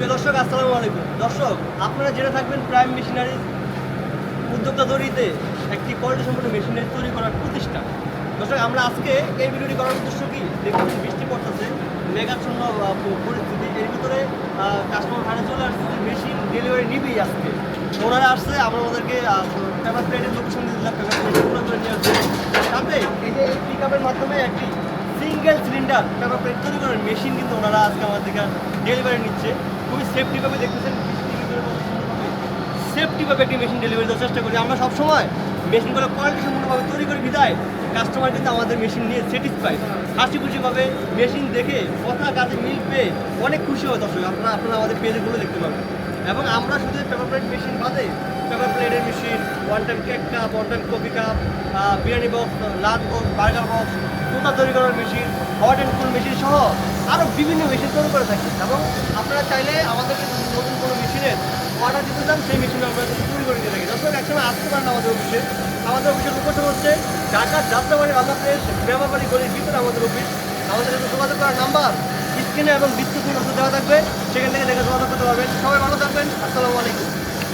দর্শক আসসালামু আলাইকুম। দর্শক, আপনারা জেনে থাকবেন প্রাইম মেশিনারি উদ্যোক্তা তৈরিতে একটি কোয়ালিটি সম্পন্ন মেশিনারি তৈরি করার প্রতিষ্ঠান। দর্শক, আমরা আজকে এই ভিডিওটি করার উদ্দেশ্য কি, দেখুন বৃষ্টি পড়তেছে, মেঘাচ্ছন্ন পরিস্থিতি, এর ভিতরে কাস্টমার ভাড়া চলে আসছে, মেশিন ডেলিভারি নিবেই আজকে। ওনারা আসছে, আমরা ওদেরকে পেপার প্লেটের লোকেশন দিয়ে দিলাম, পেপার প্লেটগুলো করে নিয়ে আসছে। সাথে এই যে এই পিক আপের মাধ্যমে একটি সিঙ্গেল সিলিন্ডার পেপার প্লেট তৈরি করার মেশিন কিন্তু ওনারা আজকে আমাদের থেকে ডেলিভারি নিচ্ছে। খুবই সেফটিভাবে দেখতেছেন, সেফটিভাবে একটি মেশিন ডেলিভারি দেওয়ার চেষ্টা করি। আমরা সবসময় মেশিনগুলো কোয়ালিটি সম্পূর্ণভাবে তৈরি করে বিদায় কাস্টমার কিন্তু আমাদের মেশিন নিয়ে স্যাটিসফাইড, হাসি খুশিভাবে মেশিন দেখে কথা কাজে মিল পেয়ে অনেক খুশি হয়। দর্শক, আপনারা আমাদের পেজগুলো দেখতে পাবেন। এবং আমরা শুধু পেপার প্লেট মেশিন বাদে পেপার প্লেটের machine, one time cake cup, one time coffee cup, biryani box, lunch box, burger box, জুতা তৈরি করার machine, hot and cool machine সহ আরও বিভিন্ন মেশিন তৈরি করে থাকি। এবং আপনারা চাইলে আমাদের নতুন কোনো মেশিনের অর্ডার দিতে চান, সেই মেশিন আমরা তৈরি করে দিয়ে থাকি। দর্শক, একসময় আসতে পারেন আমাদের অফিসে। আমাদের অফিসের লোকেশন হচ্ছে ঢাকার যাত্রাবাড়ি বাংলাদেশ ব্যবহারবাড়ি গলির ভিতরে আমাদের অফিস। আমাদের সাথে যোগাযোগ করার নাম্বার স্ক্রিনে এবং বিদ্যুৎ দেওয়া থাকবে, সেখান থেকে দেখে যোগাযোগ করতে পারবেন। সবাই ভালো থাকবেন। আসসালামু আলাইকুম।